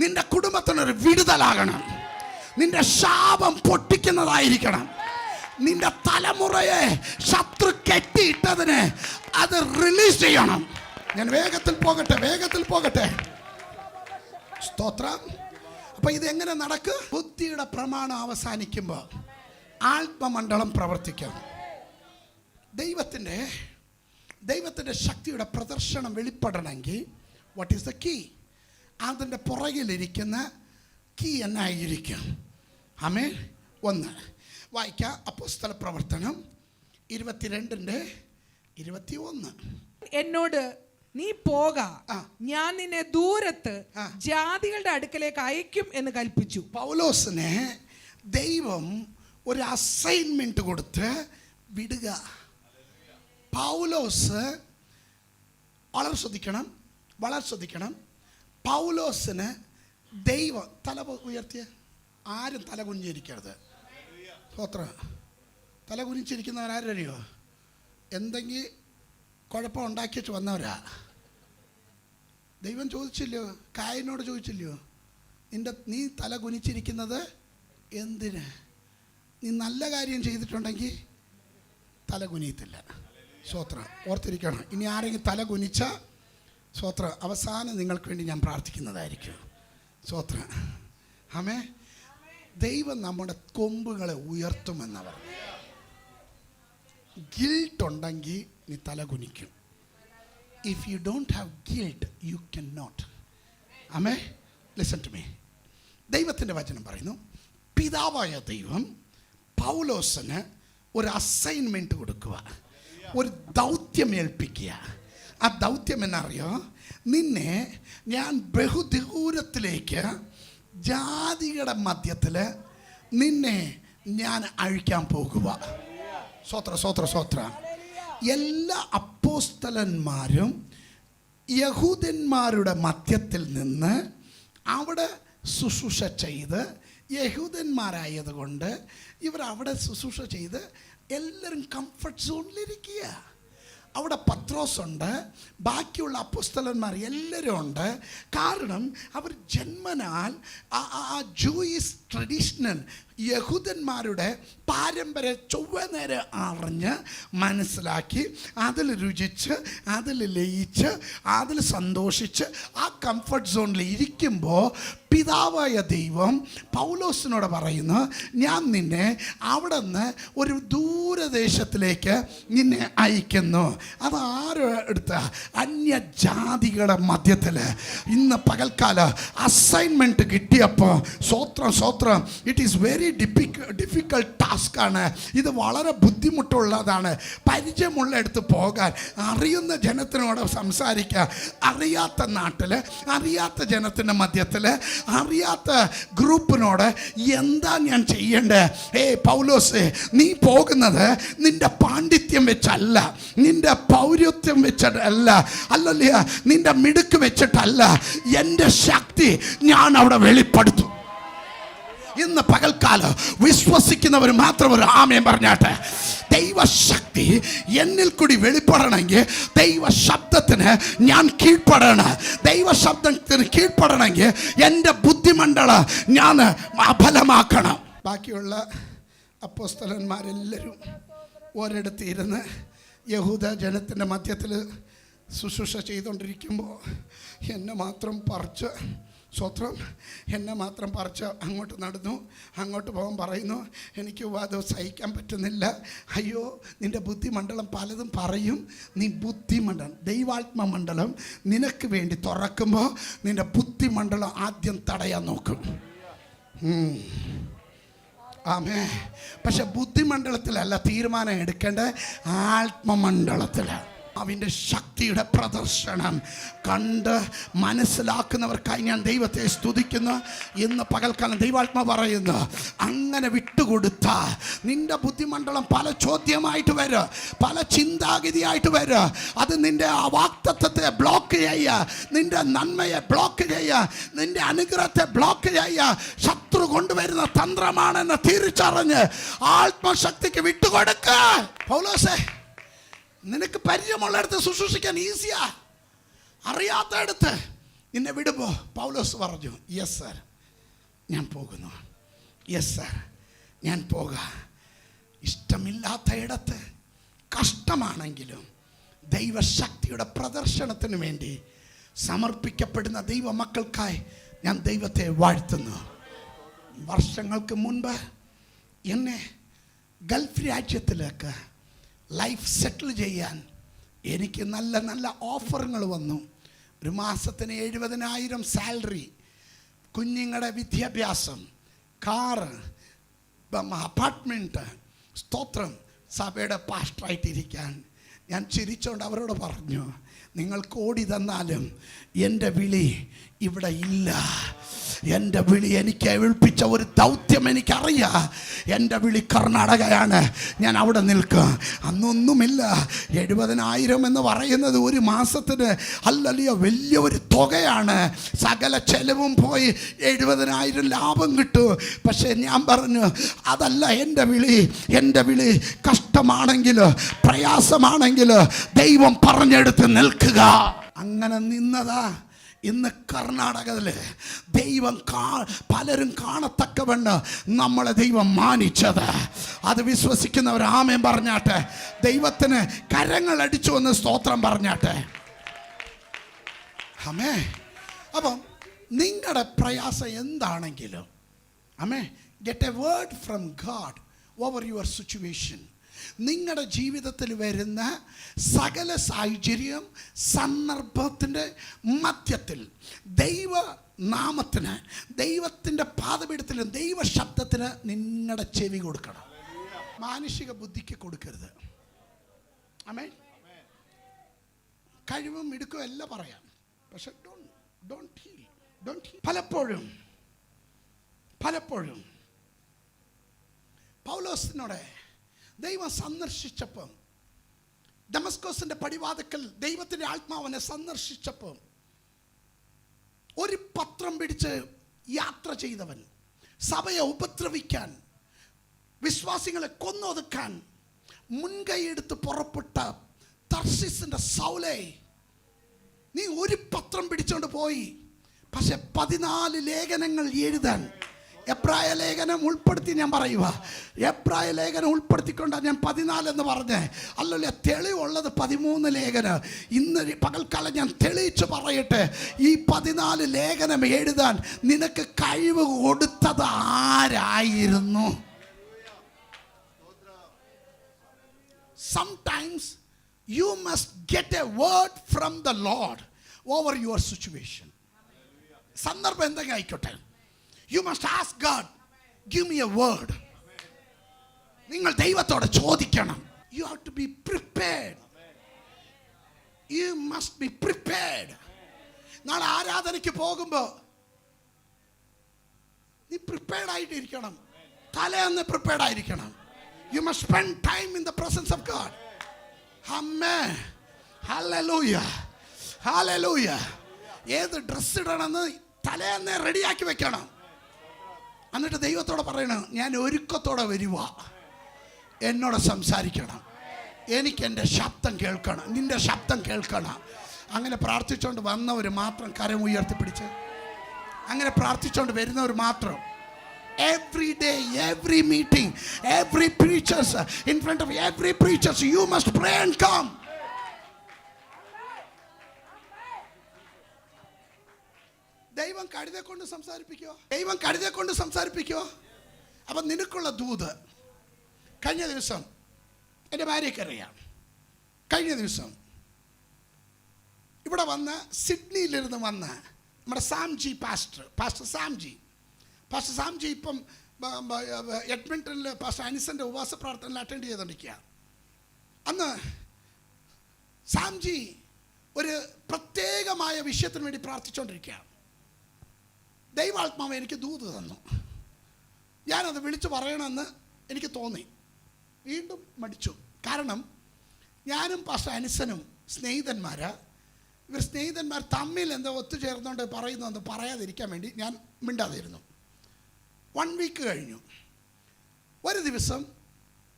Speaker 1: നിന്റെ കുടുംബത്തിനൊരു വിടുതലാകണം. നിന്റെ ശാപം പൊട്ടിക്കുന്നതായിരിക്കണം. നിന്റെ തലമുറയെ ശത്രു കെട്ടിയിട്ടതിന് അത് റിലീസ് ചെയ്യണം. ഞാൻ വേഗത്തിൽ പോകട്ടെ. സ്തോത്രം. അപ്പൊ ഇത് എങ്ങനെ നടക്കും? ബുദ്ധിയുടെ പ്രമാണം അവസാനിക്കുമ്പോൾ ആത്മമണ്ഡലം പ്രവർത്തിക്കും. ദൈവത്തിന്റെ ശക്തിയുടെ പ്രദർശനം വെളിപ്പെടണമെങ്കിൽ വാട്ട് ഈസ് ദ കീ? അതിൻ്റെ പുറകിലിരിക്കുന്ന കീ എന്നായിരിക്കും? ആമേൻ. 1 വായിക്കാം. അപ്പോസ്തല പ്രവർത്തനം 22:21.
Speaker 2: എന്നോട് നീ പോക, ഞാൻ നിന്നെ ദൂരത്ത് ജാതികളുടെ അടുക്കലേക്ക് അയക്കും എന്ന് കൽപ്പിച്ചു.
Speaker 1: പൗലോസിനെ ദൈവം ഒരു അസൈൻമെന്റ് കൊടുത്ത് വിടുക. പൗലോസ് വളരെ ശ്രദ്ധിക്കണം. പൗലോസിന് ദൈവം തല ഉയർത്തിയ ആരും തല കുനിഞ്ഞിരിക്കരുത്. തല കുനിച്ചിരിക്കുന്നവരാരറിയോ? എന്തെങ്കിലും കുഴപ്പം ഉണ്ടാക്കിയിട്ട് വന്നവരാ. ദൈവം ചോദിച്ചില്ലയോ? കായനോട് ചോദിച്ചില്ലയോ? നീ തല കുനിച്ചിരിക്കുന്നത് എന്തിന്? നീ നല്ല കാര്യം ചെയ്തിട്ടുണ്ടെങ്കിൽ തല കുനിയത്തില്ല. സ്തോത്രം. ഓർത്തിരിക്കണം. ഇനി ആരെങ്കിലും തല കുനിച്ച സ്തോത്രം, അവസാനം നിങ്ങൾക്ക് വേണ്ടി ഞാൻ പ്രാർത്ഥിക്കുന്നതായിരിക്കും. സ്തോത്രം. ആമേ. ദൈവം നമ്മുടെ കൊമ്പുകളെ ഉയർത്തുമെന്നവർ. ഗിൽട്ട് ഉണ്ടെങ്കിൽ നീ തല കുനിക്കും. If you don't have guilt you can not. ആമേ. Listen to me. ദൈവത്തിൻ്റെ വചനം പറയുന്നു, പിതാവായ ദൈവം പൗലോസിന് ഒരു അസൈൻമെന്റ് കൊടുക്കുക, ഒരു ദൗത്യം ഏൽപ്പിക്കുക. ആ ദൗത്യം എന്നറിയോ? നിന്നെ ഞാൻ ബഹുദൂരത്തിലേക്ക് ജാതികളുടെ മധ്യത്തിൽ നിന്നെ ഞാൻ അഴിക്കാൻ പോകുക. സ്വോത്ര. എല്ലാ അപ്പോസ്തലന്മാരും യഹൂദന്മാരുടെ മധ്യത്തിൽ നിന്ന് അവിടെ ശുശ്രൂഷ ചെയ്ത്, യഹൂദന്മാരായതുകൊണ്ട് ഇവർ അവിടെ ശുശ്രൂഷ ചെയ്ത് എല്ലാവരും കംഫർട്ട് സോണിലിരിക്കുക. അവിടെ 10 പത്രോസ് ഉണ്ട്, ബാക്കിയുള്ള അപ്പോസ്തലന്മാർ എല്ലാവരും ഉണ്ട്. കാരണം അവർ ജന്മനാൽ ആ ജൂയിഷ് ട്രഡീഷണൽ യഹൂദന്മാരുടെ പാരമ്പര്യ ചൊവ്വ നേരെ അറിഞ്ഞ് മനസ്സിലാക്കി അതിൽ രുചിച്ച് അതിൽ ലയിച്ച് അതിൽ സന്തോഷിച്ച് ആ കംഫർട്ട് സോണിൽ ഇരിക്കുമ്പോൾ പിതാവായ ദൈവം പൗലോസിനോട് പറയുന്നു, ഞാൻ നിന്നെ അവിടെ നിന്ന് ഒരു ദൂരദേശത്തിലേക്ക് നിന്നെ അയക്കുന്നു. അത് ആരും എടുത്ത അന്യജാതികളുടെ മധ്യത്തിൽ ഇന്ന് പകൽക്കാല അസൈൻമെൻറ്റ് കിട്ടിയപ്പോൾ സ്വോത്രം ഇറ്റ് ഈസ് വെരി ഡിഫിക്കൽട്ട് ടാസ്ക്കാണ്. ഇത് വളരെ ബുദ്ധിമുട്ടുള്ളതാണ്. പരിചയമുള്ള അടുത്ത് പോകാൻ, അറിയുന്ന ജനത്തിനോട് സംസാരിക്കുക, അറിയാത്ത നാട്ടിൽ അറിയാത്ത ജനത്തിൻ്റെ മധ്യത്തിൽ അറിയാത്ത ഗ്രൂപ്പിനോട് എന്താ ഞാൻ ചെയ്യേണ്ടത്? പൗലോസ്, നീ പോകുന്നത് നിന്റെ പാണ്ഡിത്യം വെച്ചല്ല, നിന്റെ പൗരത്വം വെച്ചിട്ടല്ല, അല്ലല്ല നിന്റെ മിടുക്ക് വെച്ചിട്ടല്ല, എൻ്റെ ശക്തി ഞാൻ അവിടെ വെളിപ്പെടുത്തും. ഇന്ന് പകൽക്കാലം വിശ്വസിക്കുന്നവർ മാത്രം ഒരു ആമേൻ പറഞ്ഞാട്ടെ. ദൈവശക്തി എന്നിൽ കൂടി വെളിപ്പെടണമെങ്കിൽ ദൈവ ശബ്ദത്തിന് ഞാൻ കീഴ്പ്പെടണം. ദൈവശബ്ദത്തിന് കീഴ്പ്പെടണമെങ്കിൽ എൻ്റെ ബുദ്ധിമണ്ഡലം ഞാൻ അഫലമാക്കണം. ബാക്കിയുള്ള അപ്പോസ്തലന്മാരെല്ലാവരും ഒരിടത്ത് ഇരുന്ന് യഹൂദ ജനത്തിൻ്റെ മധ്യത്തിൽ ശുശ്രൂഷ ചെയ്തുകൊണ്ടിരിക്കുമ്പോൾ എന്നെ മാത്രം പറിച്ച് എന്നെ മാത്രം പറിച്ച് അങ്ങോട്ട് നടന്നു. അങ്ങോട്ട് പോകാൻ പറയുന്നു, എനിക്ക് അത് സഹിക്കാൻ പറ്റുന്നില്ല. അയ്യോ, നിൻ്റെ ബുദ്ധിമണ്ഡലം പലതും പറയും. നീ ബുദ്ധിമണ്ഡലം, ദൈവാത്മമണ്ഡലം നിനക്ക് വേണ്ടി തുറക്കുമ്പോൾ നിൻ്റെ ബുദ്ധിമണ്ഡലം ആദ്യം തടയാൻ നോക്കും. ആമേ. പക്ഷെ ബുദ്ധിമണ്ഡലത്തിലല്ല തീരുമാനം എടുക്കേണ്ടത്, ആത്മമണ്ഡലത്തിലാണ്. അവൻ്റെ ശക്തിയുടെ പ്രദർശനം കണ്ട് മനസ്സിലാക്കുന്നവർക്കായി ഞാൻ ദൈവത്തെ സ്തുതിക്കുന്നു. ഇന്ന് പകൽക്കാലം ദൈവാത്മ പറയുന്നു, അങ്ങനെ വിട്ടുകൊടുത്ത നിന്റെ ബുദ്ധിമണ്ഡലം പല ചോദ്യമായിട്ട് വരും, പല ചിന്താഗതിയായിട്ട് വരും. അത് നിന്റെ ആ വാക്തത്വത്തെ ബ്ലോക്ക് ചെയ്യുക, നിന്റെ നന്മയെ ബ്ലോക്ക് ചെയ്യുക, നിന്റെ അനുഗ്രഹത്തെ ബ്ലോക്ക് ചെയ്യുക. ശത്രു കൊണ്ടുവരുന്ന തന്ത്രമാണെന്ന് തിരിച്ചറിഞ്ഞ് ആത്മശക്തിക്ക് വിട്ടുകൊടുക്ക. പൗലോസേ, നിനക്ക് പരിചയമുള്ളിടത്ത് ശുശ്രൂഷിക്കാൻ ഈസിയാ. അറിയാത്തടുത്ത് നിന്നെ വിടുമ്പോൾ പൗലോസ് പറഞ്ഞു, യെസ് സർ ഞാൻ പോകുന്നു, യെസ് സർ ഞാൻ പോകാം. ഇഷ്ടമില്ലാത്ത ഇടത്ത് കഷ്ടമാണെങ്കിലും ദൈവശക്തിയുടെ പ്രദർശനത്തിന് വേണ്ടി സമർപ്പിക്കപ്പെടുന്ന ദൈവമക്കൾക്കായി ഞാൻ ദൈവത്തെ വാഴ്ത്തുന്നു. വർഷങ്ങൾക്ക് മുൻപ് എന്നെ ഗൾഫ് രാജ്യത്തിലേക്ക് ലൈഫ് സെറ്റിൽ ചെയ്യാൻ എനിക്ക് നല്ല നല്ല ഓഫറുകൾ വന്നു. ഒരു മാസത്തിന് 70,000 സാലറി, കുഞ്ഞുങ്ങളുടെ വിദ്യാഭ്യാസം, കാറ്, അപ്പാർട്ട്മെൻറ്റ്. സ്തോത്രം. സഭയുടെ പാസ്റ്ററായിട്ടിരിക്കാൻ ഞാൻ ചിരിച്ചുകൊണ്ട് അവരോട് പറഞ്ഞു, നിങ്ങൾ കോടി തന്നാലും എൻ്റെ വിളി ഇവിടെ ഇല്ല. എൻ്റെ വിളി എനിക്ക് ഏൽപ്പിച്ച ഒരു ദൗത്യം എനിക്കറിയാം. എൻ്റെ വിളി കർണാടകയാണ്. ഞാൻ അവിടെ നിൽക്കും. അന്നൊന്നുമില്ല. 70,000 എന്ന് പറയുന്നത് ഒരു മാസത്തിന് അല്ലല്ലോ, വലിയ ഒരു തുകയാണ്. സകല ചെലവും പോയി 70,000 ലാഭം കിട്ടും. പക്ഷേ ഞാൻ പറഞ്ഞു, അതല്ല എൻ്റെ വിളി. എൻ്റെ വിളി കഷ്ടമാണെങ്കിൽ, പ്രയാസമാണെങ്കിൽ ദൈവം പറഞ്ഞെടുത്ത് നിൽക്കുക. അങ്ങനെ നിന്നതാ. ഇന്ന് കർണാടകത്തിൽ ദൈവം പലരും കാണത്തക്കവണ്ണം നമ്മളെ ദൈവം മാനിച്ചത്. അത് വിശ്വസിക്കുന്നവർ ആമേൻ പറഞ്ഞാട്ടെ. ദൈവത്തിന് കരങ്ങൾ അടിച്ചു എന്ന് സ്തോത്രം പറഞ്ഞാട്ടെ. ആമേ. അപ്പം നിങ്ങളുടെ പ്രയാസം എന്താണെങ്കിലും ആമേ, get A word from God over your situation. നിങ്ങളുടെ ജീവിതത്തിൽ വരുന്ന സകല സാഹചര്യം സന്ദർഭത്തിൻ്റെ മധ്യത്തിൽ ദൈവനാമത്തിന്, ദൈവത്തിൻ്റെ പാദപീഠത്തിലും ദൈവ ശബ്ദത്തിന് നിങ്ങളുടെ ചെവി കൊടുക്കണം. മാനുഷിക ബുദ്ധിക്ക് കൊടുക്കരുത്. ആമേൻ. കഴിവും മിടുക്കും എല്ലാം പറയാം, പക്ഷെ ഡോണ്ട് ഹീൽ. പലപ്പോഴും പൗലോസിനോട് ദൈവം സന്ദർശിച്ചപ്പം, ദമസ്കോസിന്റെ പടിവാതിക്കൽ ദൈവത്തിന്റെ ആത്മാവിനെ സന്ദർശിച്ചപ്പം, ഒരു പത്രം പിടിച്ച് യാത്ര ചെയ്തവൻ, സഭയെ ഉപദ്രവിക്കാൻ, വിശ്വാസികളെ കൊന്നൊതുക്കാൻ മുൻകൈയെടുത്ത് പുറപ്പെട്ട തർശീസിന്റെ സൗലേ, നീ ഒരു പത്രം പിടിച്ചോണ്ട് പോയി, പക്ഷെ 14 ലേഖനങ്ങൾ എഴുതാൻ എബ്രായ ലേഖനം ഉൾപ്പെടുത്തി ഞാൻ പറയുക. എബ്രായ ലേഖനം ഉൾപ്പെടുത്തിക്കൊണ്ടാണ് ഞാൻ 14 എന്ന് പറഞ്ഞേ. അല്ലല്ലേ, തെളിവുള്ളത് 13 ലേഖനം. ഇന്ന് പകൽക്കാലം ഞാൻ തെളിയിച്ച് പറയട്ടെ, ഈ 14 ലേഖനം എഴുതാൻ നിനക്ക് കഴിവ് കൊടുത്തത് ആരായിരുന്നു? Sometimes you must get a word from the Lord over your situation. സന്ദർഭം എന്തെങ്കിലും ആയിക്കോട്ടെ, you must ask God, give me a word. നിങ്ങൾ ദൈവത്തോട് ചോദിക്കണം. You have to be prepared. You must be prepared. നാളെ ആരാധനയ്ക്ക് പോകുമ്പോൾ നീ പ്രിപ്പയർഡ് ആയിട്ടിരിക്കണം. തലേന്ന് പ്രിപ്പയർഡ് ആയിരിക്കണം. You must spend time in the presence of God. Amen. Hallelujah. Hallelujah. ഏത് ഡ്രസ് ഇടണമെന്ന് തലേന്ന് റെഡിയാക്കി വെക്കണം. എന്നിട്ട് ദൈവത്തോടെ പറയണം, ഞാൻ ഒരുക്കത്തോടെ വരുക, എന്നോട് സംസാരിക്കണം, എനിക്ക് എൻ്റെ ശബ്ദം കേൾക്കണം, നിൻ്റെ ശബ്ദം കേൾക്കണം. അങ്ങനെ പ്രാർത്ഥിച്ചുകൊണ്ട് വന്നവർ മാത്രം കരം ഉയർത്തിപ്പിടിച്ച്, അങ്ങനെ പ്രാർത്ഥിച്ചുകൊണ്ട് വരുന്നവർ മാത്രം. Every day, every meeting, every preachers, in front of every preachers, you must pray and come. ദൈവം കഴുതെ കൊണ്ട് സംസാരിപ്പിക്കോ? ദൈവം കഴുതെ കൊണ്ട് സംസാരിപ്പിക്കോ? അപ്പം നിനക്കുള്ള ദൂത്, കഴിഞ്ഞ ദിവസം എൻ്റെ ഭാര്യയ്ക്കറിയാം, കഴിഞ്ഞ ദിവസം ഇവിടെ വന്ന് സിഡ്നിയിലിരുന്ന് വന്ന് നമ്മുടെ സാംജി പാസ്റ്റർ സാംജി ഇപ്പം എഡ്മിൻറ്റണിൽ പാസ്റ്റർ അനിസൻ്റെ ഉപവാസ പ്രാർത്ഥനയിൽ അറ്റൻഡ് ചെയ്തുകൊണ്ടിരിക്കുക. അന്ന് സാംജി ഒരു പ്രത്യേകമായ വിഷയത്തിന് വേണ്ടി പ്രാർത്ഥിച്ചുകൊണ്ടിരിക്കുകയാണ്. ദൈവാത്മാവ് എനിക്ക് ദൂത് തന്നു. ഞാനത് വിളിച്ചു പറയണമെന്ന് എനിക്ക് തോന്നി. വീണ്ടും മടിച്ചു. കാരണം ഞാനും പാസ്റ്റർ അനിസനും ഇവർ സ്നേഹിതന്മാർ തമ്മിൽ എന്തോ ഒത്തുചേർന്നുകൊണ്ട് പറയുന്നതെന്ന് പറയാതിരിക്കാൻ വേണ്ടി ഞാൻ മിണ്ടാതിരുന്നു. 1 വീക്ക് കഴിഞ്ഞു. ഒരു ദിവസം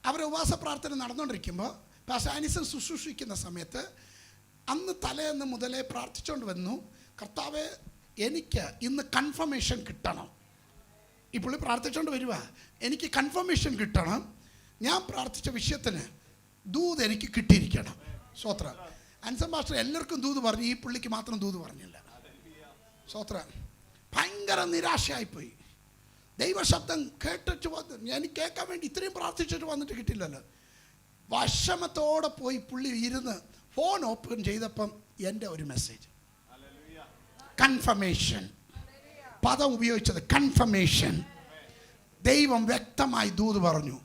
Speaker 1: അവരെ ഉപവാസ പ്രാർത്ഥന നടന്നുകൊണ്ടിരിക്കുമ്പോൾ പാസ്റ്റർ അനിസൻ ശുശ്രൂഷിക്കുന്ന സമയത്ത് അന്ന് തലേന്ന് മുതലേ പ്രാർത്ഥിച്ചുകൊണ്ട് വന്നു, കർത്താവേ, എനിക്ക് ഇന്ന് കൺഫർമേഷൻ കിട്ടണം. ഇപ്പോൾ പ്രാർത്ഥിച്ചുകൊണ്ട് വരുക, എനിക്ക് കൺഫർമേഷൻ കിട്ടണം. ഞാൻ പ്രാർത്ഥിച്ച വിഷയത്തിന് ദൂത് എനിക്ക് കിട്ടിയിരിക്കണം. സ്തോത്രം. അൻസൻ പാസ്റ്റർ എല്ലാവർക്കും ദൂത് പറഞ്ഞു, ഈ പുള്ളിക്ക് മാത്രം ദൂത് പറഞ്ഞില്ല. സ്തോത്രം. ഭയങ്കര നിരാശയായിപ്പോയി. ദൈവശബ്ദം കേട്ടിട്ട് വന്ന് എനിക്ക് കേൾക്കാൻ വേണ്ടി ഇത്രയും പ്രാർത്ഥിച്ചിട്ട് വന്നിട്ട് കിട്ടില്ലല്ലോ. വിഷമത്തോടെ പോയി പുള്ളി ഇരുന്ന് ഫോൺ ഓപ്പൺ ചെയ്തപ്പം എൻ്റെ ഒരു മെസ്സേജ്, കൺഫർമേഷൻ. പദം ഉപയോഗിച്ചത് കൺഫർമേഷൻ. ദൈവം വ്യക്തമായി ദൂത് പറഞ്ഞു.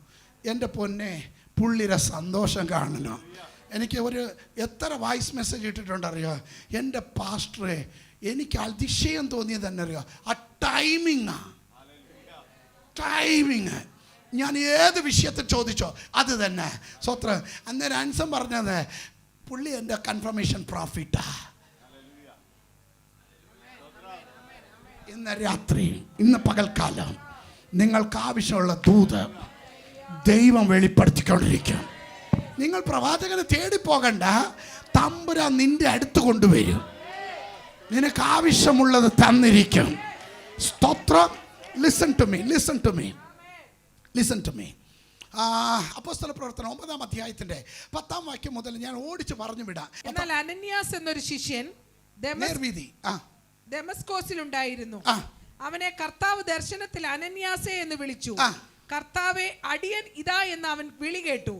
Speaker 1: എൻ്റെ പൊന്നെ, പുള്ളിയുടെ സന്തോഷം കാണണം. എനിക്ക് എത്ര വോയിസ് മെസ്സേജ് ഇട്ടിട്ടുണ്ടറിയോ? എൻ്റെ പാസ്റ്ററെ, എനിക്ക് അതിശയം തോന്നിയത് തന്നെ അറിയോ, ആ ടൈമിങ്. ഞാൻ ഏത് വിഷയത്തിൽ ചോദിച്ചോ അത് തന്നെ. സ്വത്രം. അന്നേരം അൻസം പറഞ്ഞത്, പുള്ളി എൻ്റെ കൺഫർമേഷൻ പ്രോഫിറ്റാ. ഇന്ന് രാത്രി, ഇന്ന് പകൽക്കാലം നിങ്ങൾക്ക് ആവശ്യമുള്ള ദൂത് ദൈവം വെളിപ്പെടുത്തിക്കൊണ്ടിരിക്കും. നിങ്ങൾ പ്രവാചകനെ തേടിപ്പോകണ്ട, തമ്പുരാൻ നിന്റെ അടുത്ത് കൊണ്ടുവരും. നിനക്ക് ആവശ്യമുള്ളത് തന്നിരിക്കും. സ്തോത്രം. Listen to me. അപ്പോസ്തല പ്രവർത്തനം 9-ാം അധ്യായത്തിന്റെ 10-ാം വാക്യം മുതൽ ഞാൻ ഓടിച്ച് പറഞ്ഞു വിടാം.
Speaker 2: എന്നാൽ അനന്യാസ് എന്നൊരു ശിഷ്യൻ ദമസ്കോസിൽ ഉണ്ടായിരുന്നു. അവനെ കർത്താവ് ദർശനത്തിൽ അനന്യാസേ എന്ന് വിളിച്ചു. കർത്താവെ, അടിയൻ ഇതാ എന്ന് അവൻ വിളി കേട്ടു.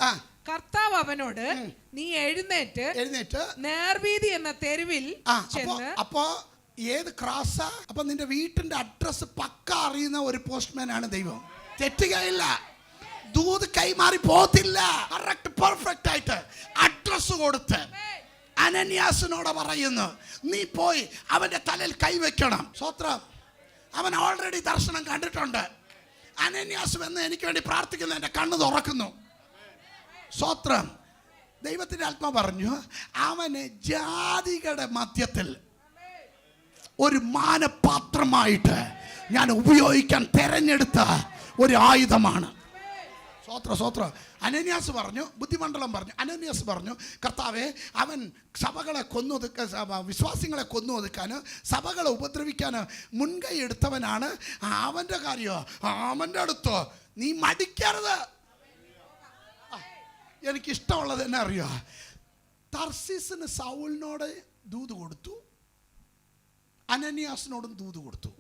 Speaker 2: കർത്താവ് അവനോട്, നീ എഴുന്നേറ്റ് നേർവീതി എന്ന തെരുവിൽ ചെന്ന്. അപ്പോ
Speaker 1: ഏത് ക്രോസാ? അപ്പൊ നിന്റെ വീട്ടിന്റെ അഡ്രസ് പക്ക അറിയുന്ന ഒരു പോസ്റ്റ്മാൻ ആണ് ദൈവം. തെറ്റുകയില്ല, ദൂത് കൈമാറി പോകത്തില്ല. കറക്റ്റ് പെർഫെക്റ്റ് ആയിട്ട് അഡ്രസ് കൊടുത്ത് അനന്യാസിനോട് പറയുന്നു, നീ പോയി അവന്റെ തലയിൽ കൈവയ്ക്കണം. സ്തോത്രം. അവൻ ഓൾറെഡി ദർശനം കണ്ടിട്ടുണ്ട്. അനന്യാസ് വന്ന് എനിക്ക് വേണ്ടി പ്രാർത്ഥിക്കുന്ന എൻ്റെ കണ്ണ് തുറക്കുന്നു. സ്തോത്രം. ദൈവത്തിൻ്റെ ആത്മാ പറഞ്ഞു, അവന് ജാതികളുടെ മധ്യത്തിൽ ഒരു മാനപാത്രമായിട്ട് ഞാൻ ഉപയോഗിക്കാൻ തെരഞ്ഞെടുത്ത ഒരു ആയുധമാണ്. സ്വോത്രം. അനന്യാസ് പറഞ്ഞു, ബുദ്ധിമണ്ഡലം പറഞ്ഞു, അനന്യാസ് പറഞ്ഞു, കർത്താവേ, അവൻ സഭകളെ വിശ്വാസികളെ കൊന്നൊതുക്കാൻ, സഭകളെ ഉപദ്രവിക്കാൻ മുൻകൈ എടുത്തവനാണ്. അവൻ്റെ കാര്യമോ, അവൻ്റെ അടുത്തോ നീ മടിക്കരുത്. എനിക്കിഷ്ടമുള്ളത് എന്നെ അറിയോ, തർസീസിന് സൗലിനോട് ദൂത് കൊടുത്തു, അനന്യാസിനോടും ദൂത് കൊടുത്തു.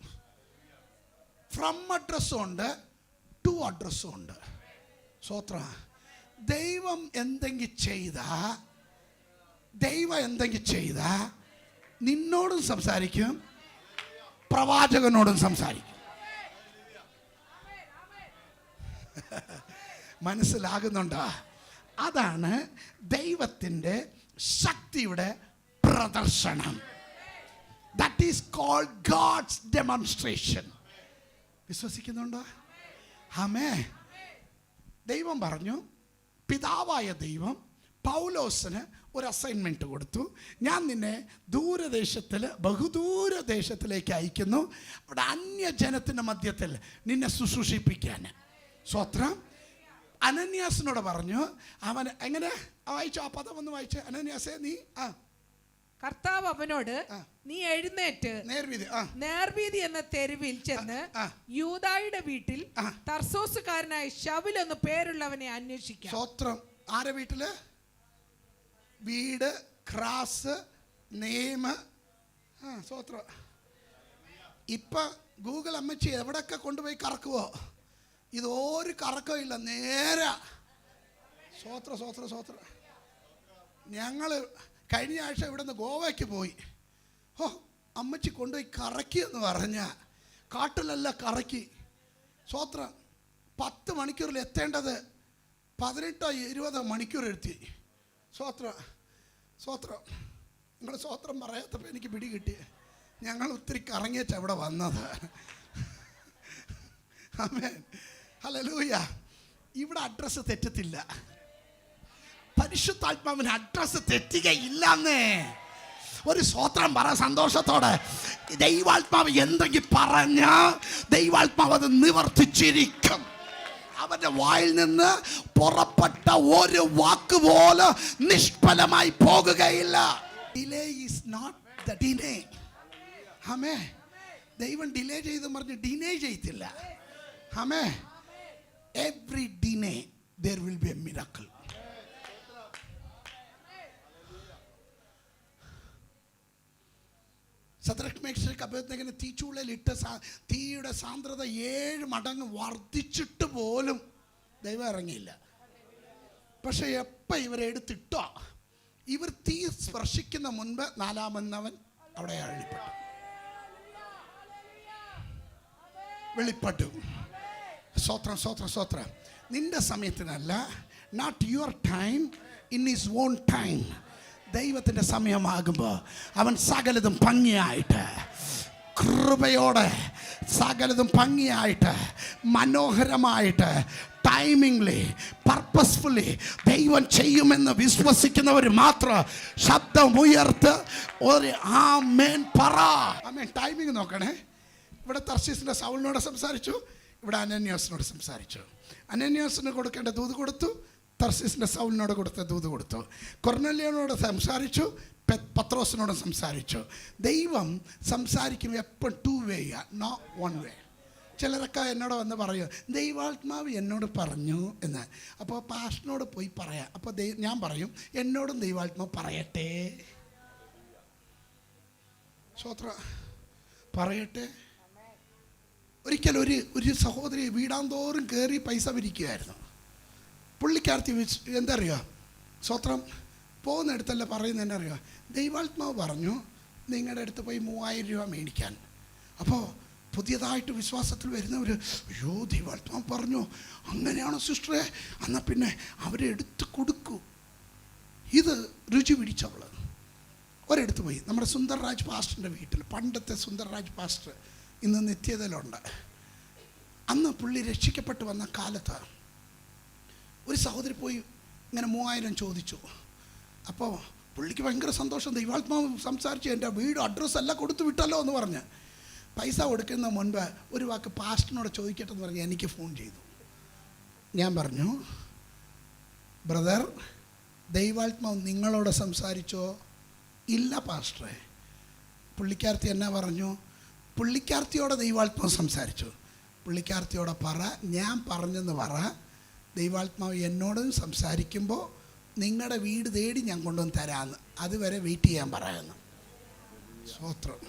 Speaker 1: ഫ്രം അഡ്രസ്സും ഉണ്ട്, ടു അഡ്രസ്സും ഉണ്ട്. സ്വോത്ര. ദൈവം എന്തെങ്കിലും ചെയ്ത നിന്നോടും സംസാരിക്കും, പ്രവാചകനോടും സംസാരിക്കും. മനസ്സിലാകുന്നുണ്ടോ? അതാണ് ദൈവത്തിൻ്റെ ശക്തിയുടെ പ്രദർശനം. That is called God's demonstration. വിശ്വസിക്കുന്നുണ്ടോ? ആമേൻ. ദൈവം പറഞ്ഞു, പിതാവായ ദൈവം പൗലോസിന് ഒരു അസൈൻമെൻറ്റ് കൊടുത്തു. ഞാൻ നിന്നെ ബഹുദൂരദേശത്തിലേക്ക് അയക്കുന്നു, അവിടെ അന്യജനത്തിൻ്റെ മധ്യത്തിൽ നിന്നെ ശുശ്രൂഷിപ്പിക്കാൻ. സ്വത്രം. അനന്യാസിനോട് പറഞ്ഞു, അവൻ എങ്ങനെ വായിച്ചു? ആ പദം ഒന്ന് വായിച്ച്. അനന്യാസേ, നീ
Speaker 2: കർത്താവ് അവനോട്, നീ എഴുന്നേറ്റ് നേർവീതി എന്ന തെരുവിൽ ചെന്ന് യൂദായുടെ വീട്ടിൽ തർസോസുകാരനായ ശൗൽ എന്ന് പേരുള്ളവനെ അന്വേഷിക്കാം.
Speaker 1: സ്വത്രം. ആരെ വീട്ടില്? വീട്, ക്രാസ്, നേമ. സ്വത്രം. ഇപ്പൊ ഗൂഗിൾ അമ്മച്ചി എവിടെയൊക്കെ കൊണ്ടുപോയി കറക്കുവോ, ഇതൊരു കറക്കവും ഇല്ല, നേരെ. സ്വത്രം. ഞങ്ങൾ കഴിഞ്ഞ ആഴ്ച ഇവിടെ നിന്ന് ഗോവയ്ക്ക് പോയി. അമ്മച്ചി കൊണ്ടുപോയി കറക്കിയെന്ന് പറഞ്ഞ കാട്ടിലല്ല കറക്കി. സ്വത്രം. 10 മണിക്കൂറിൽ എത്തേണ്ടത് 18-20 മണിക്കൂർ എത്തി. സ്വത്രം. നിങ്ങൾ സ്വത്രം പറയാത്തപ്പോൾ എനിക്ക് പിടി കിട്ടി. ഞങ്ങൾ ഒത്തിരി കറങ്ങിയച്ച ഇവിടെ വന്നത്. ആമേൻ. ഹല്ലേലൂയ. ഇവിടെ അഡ്രസ്സ് തെറ്റത്തില്ല. പരിശുദ്ധാത്മാവിന് അഡ്രസ്സ് തെറ്റുകയില്ലെന്നേ. ഒരു സ്വോത്രം പറ സന്തോഷത്തോടെ. ദൈവാത്മാവ് എന്തെങ്കിലും പറഞ്ഞ ദൈവാത്മാവ് അത് നിവർത്തിച്ചിരിക്കും. അവന്റെ വായിൽ നിന്ന് പുറപ്പെട്ട ഒരു വാക്ക് പോലും നിഷ്ഫലമായി പോകുകയില്ല. Delay is not the delay. ആമേൻ. ദൈവം ഡിലേ ചെയ്ത് പറഞ്ഞ് ഡിനേ ചെയ്തില്ല. ആമേൻ. Every delay there will be a miracle. സദ്രക്മേശിനെ തീച്ചൂളയിലിട്ട് തീയുടെ സാന്ദ്രത 7 മടങ്ങ് വർദ്ധിച്ചിട്ട് പോലും ദൈവം ഇറങ്ങിയില്ല. പക്ഷെ എപ്പോൾ ഇവരെ എടുത്തിട്ടോ, ഇവർ തീ സ്പർശിക്കുന്ന മുൻപ് 4-മന്നവൻ അവിടെ വെളിപ്പെട്ടു. സ്വോത്രം. നിന്റെ സമയത്തിനല്ല, not your time, in his own time. ദൈവത്തിൻ്റെ സമയമാകുമ്പോൾ അവൻ സകലതും ഭംഗിയായിട്ട്, കൃപയോടെ, സകലതും ഭംഗിയായിട്ട്, മനോഹരമായിട്ട്, ടൈമിംഗ്ലി, പർപ്പസ്ഫുള്ളി ദൈവം ചെയ്യുമെന്ന് വിശ്വസിക്കുന്നവർ മാത്രം ശബ്ദം ഉയർത്ത് ഒരു ആമേൻ പറ. ആമേൻ. ടൈമിംഗ് നോക്കണേ. ഇവിടെ തർശീസിൻ്റെ സൗലിനോട് സംസാരിച്ചു, ഇവിടെ അനന്യാസിനോട് സംസാരിച്ചു. അനന്യാസിന് കൊടുക്കേണ്ട ദൂത് കൊടുത്തു, തർശീസിൻ്റെ സൗലിനോട് കൊടുത്ത ദൂത് കൊടുത്തു. കൊർന്നേലിയോനോട് സംസാരിച്ചു, പത്രോസിനോട് സംസാരിച്ചു. ദൈവം സംസാരിക്കുമ്പോൾ എപ്പോൾ 2 വേ, നോ 1 വേ. ചിലരൊക്കെ എന്നോട് വന്ന് പറയും, ദൈവാത്മാവ് എന്നോട് പറഞ്ഞു എന്ന്. അപ്പോൾ പാസ്റ്ററിനോട് പോയി പറയാം. അപ്പോൾ ഞാൻ പറയും, എന്നോടും ദൈവാത്മാവ് പറയട്ടെ. സ്വോത്രം. പറയട്ടെ. ഒരിക്കൽ ഒരു സഹോദരി വീടാന്തോറും കയറി പൈസ പിരിക്കുകയായിരുന്നു. പുള്ളിക്കാർത്തി എന്താ അറിയുക? സ്വത്രം. പോകുന്നിടത്തല്ല പറയുന്നത് എന്നാ അറിയുക? ദൈവാത്മാവ് പറഞ്ഞു നിങ്ങളുടെ അടുത്ത് പോയി 3000 രൂപ മേടിക്കാൻ. അപ്പോൾ പുതിയതായിട്ട് വിശ്വാസത്തിൽ വരുന്നവർ, അയ്യോ ദൈവാത്മാവ് പറഞ്ഞു, അങ്ങനെയാണോ സിസ്റ്ററെ? എന്നാൽ പിന്നെ അവരെ എടുത്ത് കൊടുക്കൂ. ഇത് രുചി പിടിച്ചവൾ ഒരിടത്ത് പോയി. നമ്മുടെ സുന്ദർരാജ് പാസ്റ്ററിൻ്റെ വീട്ടിൽ, പണ്ടത്തെ സുന്ദർരാജ് പാസ്റ്റർ ഇന്ന് നിത്യതയിലുണ്ട്. അന്ന് പുള്ളി രക്ഷിക്കപ്പെട്ട് വന്ന കാലത്ത് ഒരു സഹോദരി പോയി ഇങ്ങനെ 3000 ചോദിച്ചു. അപ്പോൾ പുള്ളിക്ക് ഭയങ്കര സന്തോഷം. ദൈവാത്മാവ് സംസാരിച്ച് എൻ്റെ വീട് അഡ്രസ്സ് എല്ലാം കൊടുത്തു വിട്ടല്ലോ എന്ന് പറഞ്ഞ് പൈസ കൊടുക്കുന്ന മുൻപ് ഒരു വാക്ക് പാസ്റ്ററിനോട് ചോദിക്കട്ടെ എന്ന് പറഞ്ഞ് എനിക്ക് ഫോൺ ചെയ്തു. ഞാൻ പറഞ്ഞു, ബ്രദർ, ദൈവാത്മാവ് നിങ്ങളോട് സംസാരിച്ചോ? ഇല്ല പാസ്റ്ററെ. പുള്ളിക്കാരത്തി എന്നാ പറഞ്ഞു? പുള്ളിക്കാരത്തിയോടെ ദൈവാത്മാവ് സംസാരിച്ചു. പുള്ളിക്കാരത്തിയോടെ പറ, ഞാൻ പറഞ്ഞെന്ന് പറ, ദൈവാത്മാവ് എന്നോടും സംസാരിക്കുമ്പോൾ നിങ്ങളുടെ വീട് തേടി ഞാൻ കൊണ്ടുവന്ന് തരാമെന്ന്, അതുവരെ വെയിറ്റ് ചെയ്യാൻ പറയാമെന്ന്. സ്വോത്രം.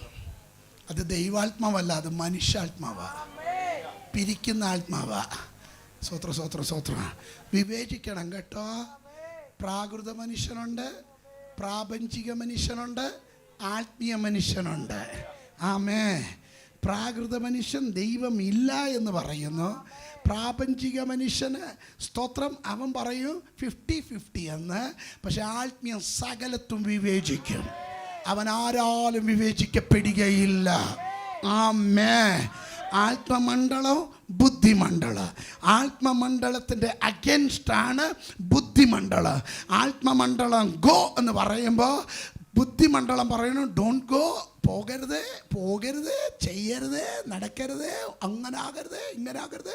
Speaker 1: അത് ദൈവാത്മാവല്ല, അത് മനുഷ്യാത്മാവാ, പിരിക്കുന്ന ആത്മാവാ. സ്വോത്ര സ്വോത്ര സ്വോത്ര. വിവേചിക്കണം കേട്ടോ. പ്രാകൃത മനുഷ്യനുണ്ട്, പ്രാപഞ്ചിക മനുഷ്യനുണ്ട്, ആത്മീയ മനുഷ്യനുണ്ട്. ആമേ. പ്രാകൃത മനുഷ്യൻ ദൈവം ഇല്ല എന്ന് പറയുന്നു. പ്രാപഞ്ചിക മനുഷ്യന് സ്തോത്രം, അവൻ പറയും 50-50 എന്ന്. പക്ഷെ ആത്മീയം സകലത്തും വിവേചിക്കും. അവൻ ആരാലും വിവേചിക്കപ്പെടുകയില്ല. ആമേ. ആത്മമണ്ഡലം, ബുദ്ധിമണ്ഡലം. ആത്മമണ്ഡലത്തിൻ്റെ അഗൻസ്റ്റാണ് ബുദ്ധിമണ്ഡലം. ആത്മമണ്ഡലം ഗോ എന്ന് പറയുമ്പോൾ ബുദ്ധിമണ്ഡലം പറയുന്നു ഡോണ്ട് ഗോ, പോകരുത്, പോകരുത്, ചെയ്യരുത്, നടക്കരുത്, അങ്ങനാകരുത്, ഇങ്ങനാകരുത്.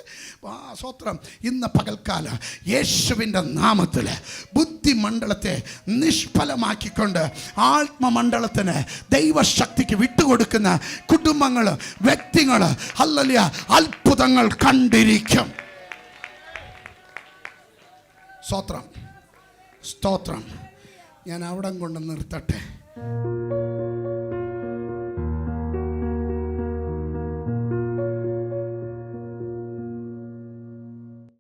Speaker 1: സ്വത്രം. ഇന്ന് പകൽക്കാലം യേശുവിൻ്റെ നാമത്തിൽ ബുദ്ധിമണ്ഡലത്തെ നിഷ്ഫലമാക്കിക്കൊണ്ട് ആത്മമണ്ഡലത്തിന് ദൈവശക്തിക്ക് വിട്ടുകൊടുക്കുന്ന കുടുംബങ്ങൾ, വ്യക്തികൾ ഹല്ലേലൂയ അത്ഭുതങ്ങൾ കണ്ടിരിക്കും. സ്തോത്രം, സ്തോത്രം. ഞാൻ അവിടം കൊണ്ട് നിർത്തട്ടെ.